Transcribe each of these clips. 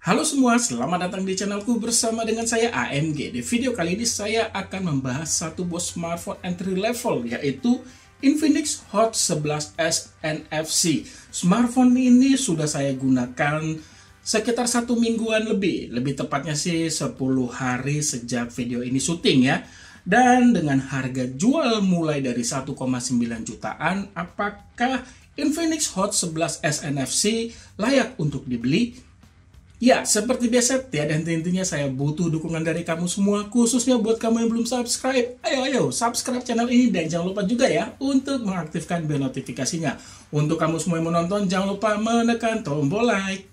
Halo semua, selamat datang di channelku bersama dengan saya AMG. Di video kali ini saya akan membahas satu buah smartphone entry level, yaitu Infinix Hot 11s NFC. Smartphone ini sudah saya gunakan sekitar 1 mingguan lebih tepatnya sih 10 hari sejak video ini syuting ya. Dan dengan harga jual mulai dari 1,9 jutaan, apakah Infinix Hot 11s NFC layak untuk dibeli? Ya, seperti biasa, tiada henti-hentinya saya butuh dukungan dari kamu semua, khususnya buat kamu yang belum subscribe. Ayo, subscribe channel ini dan jangan lupa juga ya untuk mengaktifkan bel notifikasinya. Untuk kamu semua yang menonton, jangan lupa menekan tombol like.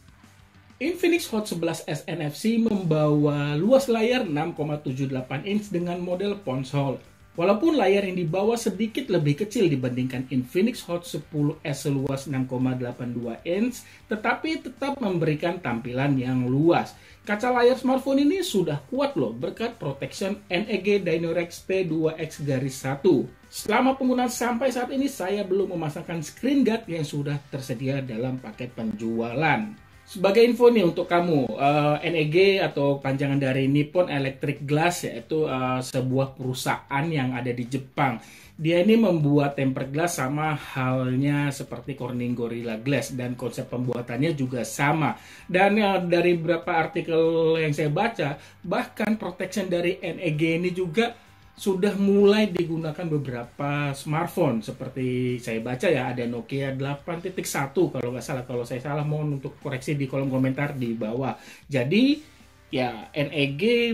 Infinix Hot 11s NFC membawa luas layar 6,78 inch dengan model ponsel. Walaupun layar yang dibawa sedikit lebih kecil dibandingkan Infinix Hot 10s seluas 6,82 inch, tetapi tetap memberikan tampilan yang luas. Kaca layar smartphone ini sudah kuat loh berkat protection NEG Dynrex P2X-1. Selama penggunaan sampai saat ini saya belum memasangkan screen guard yang sudah tersedia dalam paket penjualan. Sebagai info nih untuk kamu, NEG atau panjangan dari Nippon Electric Glass, yaitu sebuah perusahaan yang ada di Jepang. Dia ini membuat tempered glass sama halnya seperti Corning Gorilla Glass dan konsep pembuatannya juga sama. Dan dari beberapa artikel yang saya baca, bahkan protection dari NEG ini juga sudah mulai digunakan beberapa smartphone. Seperti saya baca ya, ada Nokia 8.1 kalau nggak salah. Kalau saya salah mohon untuk koreksi di kolom komentar di bawah. Jadi ya NEG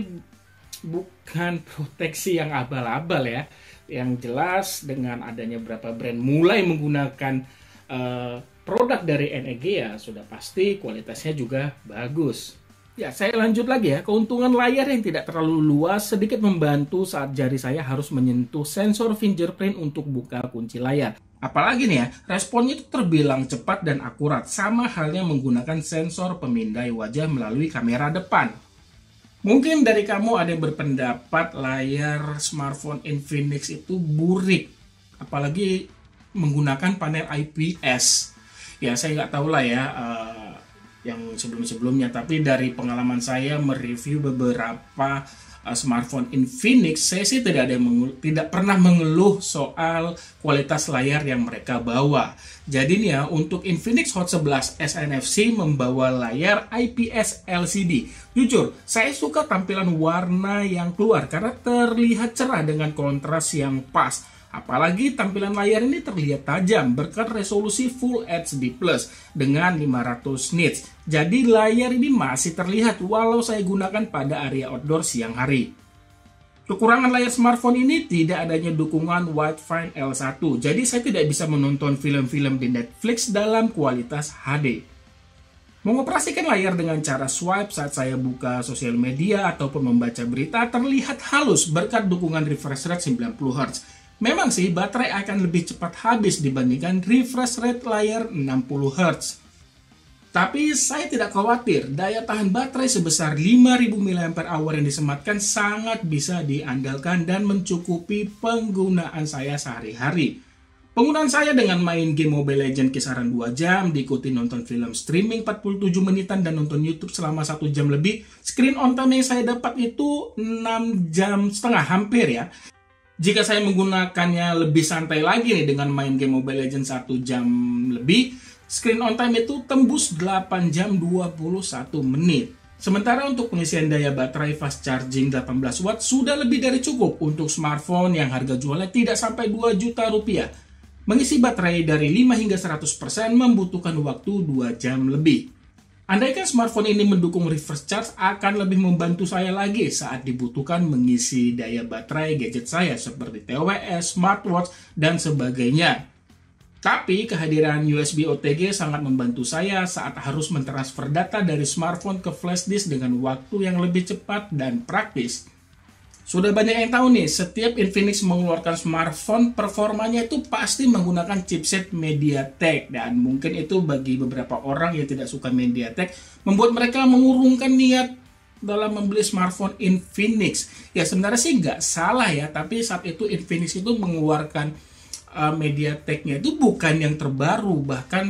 bukan proteksi yang abal-abal ya. Yang jelas dengan adanya beberapa brand mulai menggunakan produk dari NEG ya sudah pasti kualitasnya juga bagus. Ya, saya lanjut lagi ya. Keuntungan layar yang tidak terlalu luas sedikit membantu saat jari saya harus menyentuh sensor fingerprint untuk buka kunci layar. Apalagi nih ya, responnya itu terbilang cepat dan akurat, sama halnya menggunakan sensor pemindai wajah melalui kamera depan. Mungkin dari kamu ada yang berpendapat layar smartphone Infinix itu burik, apalagi menggunakan panel IPS. Ya, saya nggak tahu lah ya yang sebelum-sebelumnya, tapi dari pengalaman saya mereview beberapa smartphone Infinix, saya sih tidak pernah mengeluh soal kualitas layar yang mereka bawa. Jadi nih ya, untuk Infinix Hot 11s NFC membawa layar IPS LCD. Jujur, saya suka tampilan warna yang keluar karena terlihat cerah dengan kontras yang pas. Apalagi tampilan layar ini terlihat tajam berkat resolusi Full HD Plus dengan 500 nits. Jadi layar ini masih terlihat walau saya gunakan pada area outdoor siang hari. Kekurangan layar smartphone ini tidak adanya dukungan Wideframe L1. Jadi saya tidak bisa menonton film-film di Netflix dalam kualitas HD. Mengoperasikan layar dengan cara swipe saat saya buka sosial media ataupun membaca berita terlihat halus berkat dukungan refresh rate 90 Hz. Memang sih baterai akan lebih cepat habis dibandingkan refresh rate layar 60 Hz. Tapi saya tidak khawatir, daya tahan baterai sebesar 5000 mAh yang disematkan sangat bisa diandalkan dan mencukupi penggunaan saya sehari-hari. Penggunaan saya dengan main game Mobile Legends kisaran 2 jam, diikuti nonton film streaming 47 menitan dan nonton YouTube selama 1 jam lebih. Screen on time yang saya dapat itu 6,5 jam hampir ya. Jika saya menggunakannya lebih santai lagi nih dengan main game Mobile Legends 1 jam lebih, screen on time itu tembus 8 jam 21 menit. Sementara untuk pengisian daya baterai fast charging 18 watt sudah lebih dari cukup untuk smartphone yang harga jualnya tidak sampai 2 juta rupiah. Mengisi baterai dari 5 hingga 100% membutuhkan waktu 2 jam lebih. Andaikan smartphone ini mendukung reverse charge, akan lebih membantu saya lagi saat dibutuhkan mengisi daya baterai gadget saya seperti TWS, smartwatch, dan sebagainya. Tapi kehadiran USB OTG sangat membantu saya saat harus mentransfer data dari smartphone ke flash disk dengan waktu yang lebih cepat dan praktis. Sudah banyak yang tahu nih, setiap Infinix mengeluarkan smartphone, performanya itu pasti menggunakan chipset MediaTek. Dan mungkin itu bagi beberapa orang yang tidak suka MediaTek, membuat mereka mengurungkan niat dalam membeli smartphone Infinix. Ya sebenarnya sih nggak salah ya, tapi saat itu Infinix itu mengeluarkan MediaTek-nya itu bukan yang terbaru, bahkan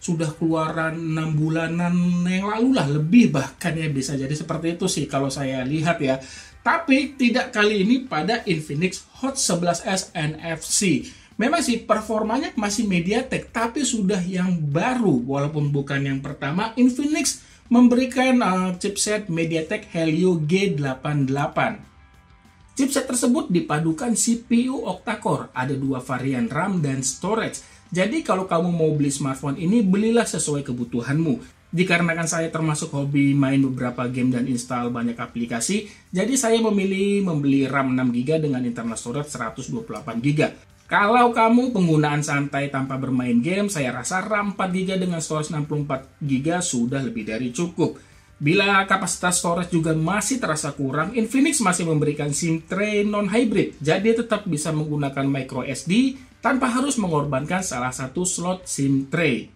sudah keluaran 6 bulanan yang lalu lah, lebih bahkan ya, bisa jadi seperti itu sih kalau saya lihat ya. Tapi tidak kali ini pada Infinix Hot 11s NFC. Memang sih performanya masih MediaTek, tapi sudah yang baru walaupun bukan yang pertama. Infinix memberikan chipset MediaTek Helio G88. Chipset tersebut dipadukan CPU octa-core, ada 2 varian RAM dan storage. Jadi kalau kamu mau beli smartphone ini, belilah sesuai kebutuhanmu. Dikarenakan saya termasuk hobi main beberapa game dan install banyak aplikasi, jadi saya memilih membeli RAM 6GB dengan internal storage 128GB. Kalau kamu penggunaan santai tanpa bermain game, saya rasa RAM 4GB dengan storage 64GB sudah lebih dari cukup. Bila kapasitas storage juga masih terasa kurang, Infinix masih memberikan SIM tray non-hybrid, jadi tetap bisa menggunakan microSD tanpa harus mengorbankan salah satu slot SIM tray.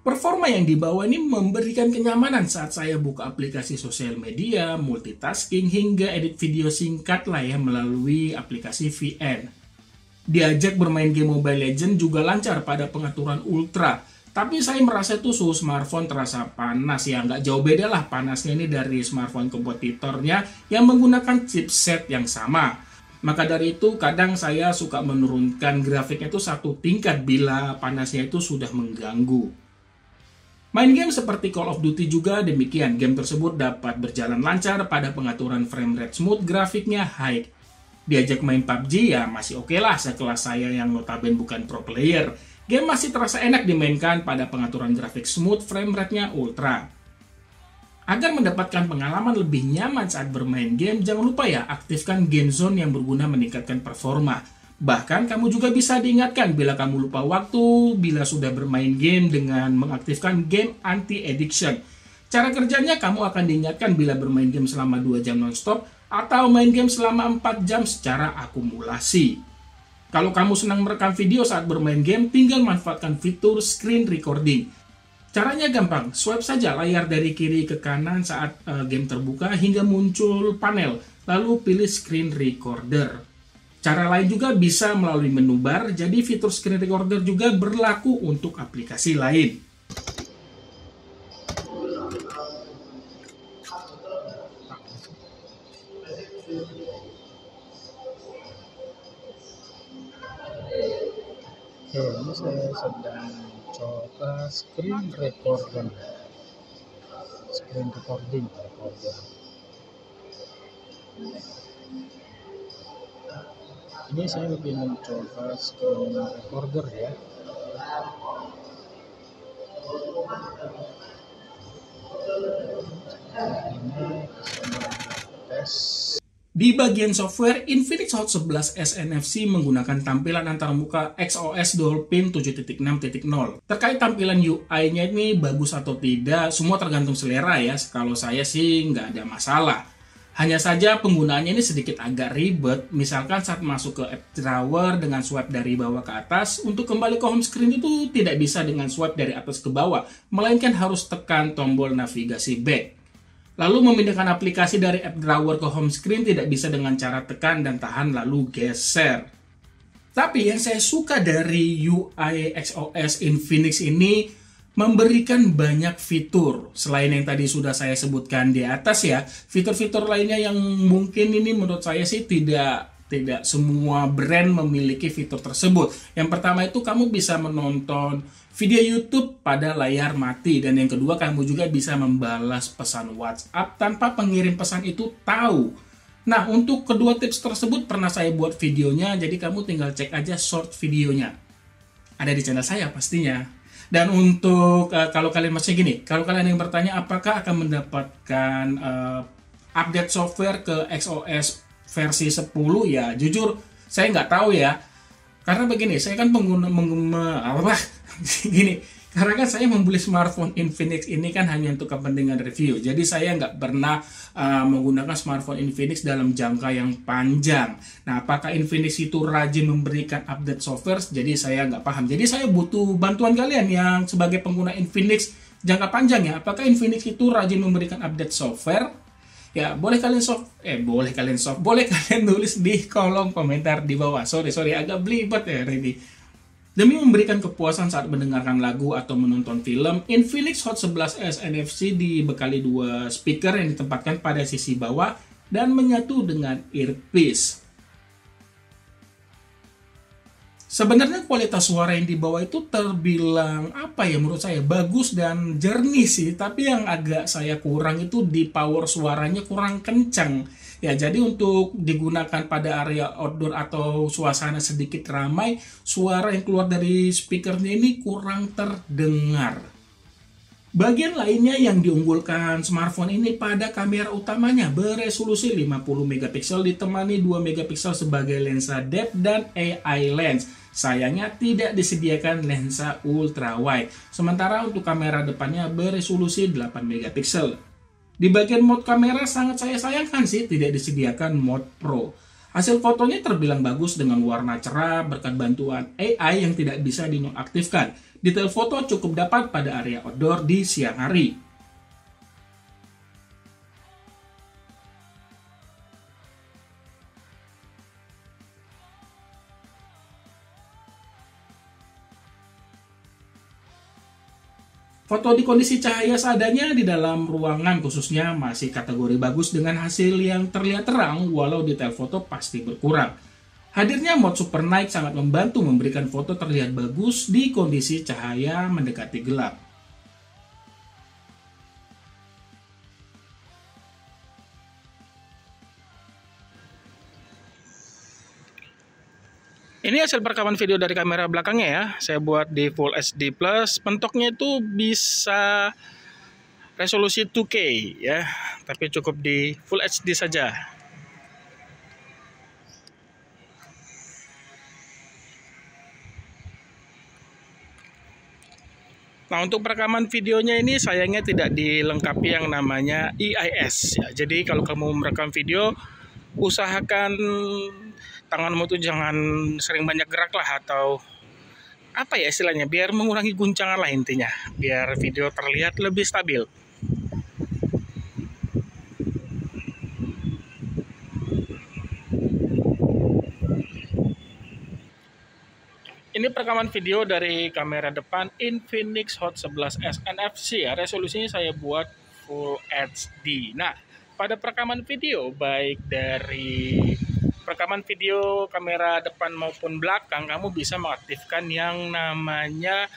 Performa yang dibawa ini memberikan kenyamanan saat saya buka aplikasi sosial media, multitasking, hingga edit video singkat lah ya melalui aplikasi VN. Diajak bermain game Mobile Legends juga lancar pada pengaturan ultra. Tapi saya merasa itu suhu smartphone terasa panas ya, nggak jauh beda lah panasnya ini dari smartphone kompetitornya yang menggunakan chipset yang sama. Maka dari itu kadang saya suka menurunkan grafiknya itu 1 tingkat bila panasnya itu sudah mengganggu. Main game seperti Call of Duty juga demikian. Game tersebut dapat berjalan lancar pada pengaturan frame rate smooth, grafiknya high. Diajak main PUBG ya masih oke lah sekelas saya yang notabene bukan pro player. Game masih terasa enak dimainkan pada pengaturan grafik smooth, frame rate-nya ultra. Agar mendapatkan pengalaman lebih nyaman saat bermain game, jangan lupa ya aktifkan game zone yang berguna meningkatkan performa. Bahkan kamu juga bisa diingatkan bila kamu lupa waktu, bila sudah bermain game dengan mengaktifkan game anti-addiction. Cara kerjanya kamu akan diingatkan bila bermain game selama 2 jam non-stop atau main game selama 4 jam secara akumulasi. Kalau kamu senang merekam video saat bermain game, tinggal manfaatkan fitur screen recording. Caranya gampang, swipe saja layar dari kiri ke kanan saat game terbuka hingga muncul panel, lalu pilih screen recorder. Cara lain juga bisa melalui menu bar, jadi fitur screen recorder juga berlaku untuk aplikasi lain. Oke, ini saya sedang coba screen recording. Ini saya lebih mencoba screen recorder ya. Ini tes. Di bagian software, Infinix Hot 11s NFC menggunakan tampilan antarmuka XOS Dolphin 7.6.0. Terkait tampilan UI-nya ini bagus atau tidak, semua tergantung selera ya. Kalau saya sih nggak ada masalah. Hanya saja penggunaannya ini sedikit agak ribet. Misalkan saat masuk ke app drawer dengan swipe dari bawah ke atas, untuk kembali ke home screen itu tidak bisa dengan swipe dari atas ke bawah, melainkan harus tekan tombol navigasi back. Lalu memindahkan aplikasi dari app drawer ke home screen tidak bisa dengan cara tekan dan tahan lalu geser. Tapi yang saya suka dari UI XOS Infinix ini memberikan banyak fitur. Selain yang tadi sudah saya sebutkan di atas ya, fitur-fitur lainnya yang mungkin ini menurut saya sih tidak semua brand memiliki fitur tersebut. Yang pertama itu kamu bisa menonton video YouTube pada layar mati, dan yang kedua kamu juga bisa membalas pesan WhatsApp tanpa pengirim pesan itu tahu. Nah, untuk kedua tips tersebut pernah saya buat videonya, jadi kamu tinggal cek aja short videonya. Ada di channel saya pastinya. Dan untuk kalau kalian masih gini, kalau kalian yang bertanya apakah akan mendapatkan update software ke XOS versi 10, ya jujur saya nggak tahu ya. Karena begini, saya kan karena kan saya membeli smartphone Infinix ini kan hanya untuk kepentingan review. Jadi saya nggak pernah menggunakan smartphone Infinix dalam jangka yang panjang. Nah, apakah Infinix itu rajin memberikan update software? Jadi saya nggak paham. Jadi saya butuh bantuan kalian yang sebagai pengguna Infinix jangka panjang ya. Apakah Infinix itu rajin memberikan update software? Ya, boleh kalian tulis di kolom komentar di bawah. Sorry agak belibet ya ini. Demi memberikan kepuasan saat mendengarkan lagu atau menonton film, Infinix Hot 11S NFC dibekali dua speaker yang ditempatkan pada sisi bawah dan menyatu dengan earpiece. Sebenarnya kualitas suara yang dibawa itu terbilang menurut saya bagus dan jernih sih, tapi yang agak saya kurang itu di power suaranya kurang kencang. Ya, jadi untuk digunakan pada area outdoor atau suasana sedikit ramai, suara yang keluar dari speakernya ini kurang terdengar. Bagian lainnya yang diunggulkan smartphone ini pada kamera utamanya beresolusi 50 megapiksel ditemani 2 megapiksel sebagai lensa depth dan AI lens. Sayangnya tidak disediakan lensa ultra wide. Sementara untuk kamera depannya beresolusi 8 megapiksel. Di bagian mode kamera sangat saya sayangkan sih tidak disediakan mode Pro. Hasil fotonya terbilang bagus dengan warna cerah berkat bantuan AI yang tidak bisa dinonaktifkan. Detail foto cukup dapat pada area outdoor di siang hari. Foto di kondisi cahaya seadanya di dalam ruangan khususnya masih kategori bagus dengan hasil yang terlihat terang walau detail foto pasti berkurang. Hadirnya mode Super Night sangat membantu memberikan foto terlihat bagus di kondisi cahaya mendekati gelap. Ini hasil perekaman video dari kamera belakangnya ya. Saya buat di Full HD+. Pentoknya itu bisa resolusi 2K ya, tapi cukup di Full HD saja. Nah, untuk perekaman videonya ini sayangnya tidak dilengkapi yang namanya EIS ya. Jadi kalau kamu merekam video, usahakan tanganmu tuh jangan sering banyak gerak lah, atau istilahnya, biar mengurangi guncangan lah intinya, biar video terlihat lebih stabil. Ini perekaman video dari kamera depan Infinix Hot 11S NFC ya. Resolusinya saya buat Full HD. Nah, pada perekaman video baik dari perekaman video kamera depan maupun belakang, kamu bisa mengaktifkan yang namanya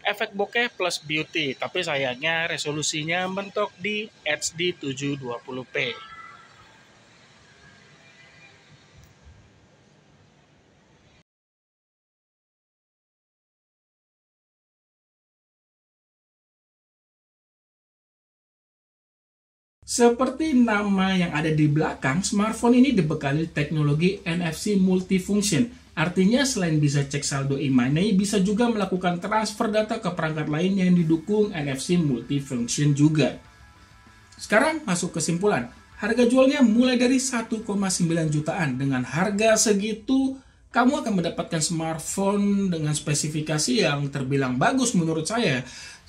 efek bokeh plus beauty, tapi sayangnya resolusinya mentok di HD 720p. Seperti nama yang ada di belakang, smartphone ini dibekali teknologi NFC multifunction. Artinya selain bisa cek saldo e-money, bisa juga melakukan transfer data ke perangkat lain yang didukung NFC multifunction juga. Sekarang masuk kesimpulan. Harga jualnya mulai dari 1,9 jutaan. Dengan harga segitu, kamu akan mendapatkan smartphone dengan spesifikasi yang terbilang bagus menurut saya.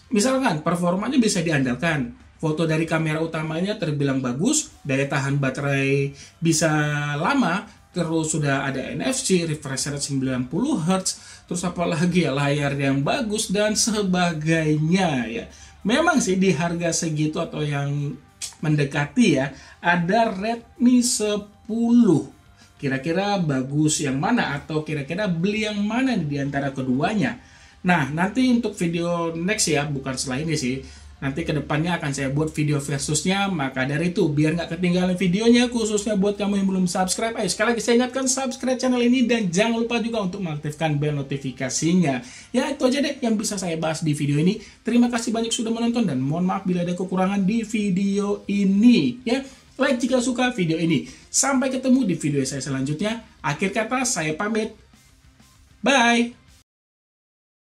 Misalkan performanya bisa diandalkan. Foto dari kamera utamanya terbilang bagus, daya tahan baterai bisa lama, terus sudah ada NFC, refresh rate 90 Hz, terus apalagi ya, layar yang bagus dan sebagainya ya. Memang sih di harga segitu atau yang mendekati ya, ada Redmi 10. Kira-kira bagus yang mana atau kira-kira beli yang mana di antara keduanya? Nah, nanti untuk video next ya, bukan setelah ini sih. Nanti kedepannya akan saya buat video versusnya, maka dari itu biar nggak ketinggalan videonya, khususnya buat kamu yang belum subscribe, ayo sekali lagi saya ingatkan subscribe channel ini dan jangan lupa juga untuk mengaktifkan bel notifikasinya. Ya itu aja deh yang bisa saya bahas di video ini. Terima kasih banyak sudah menonton dan mohon maaf bila ada kekurangan di video ini. Ya, like jika suka video ini. Sampai ketemu di video saya selanjutnya. Akhir kata saya pamit. Bye.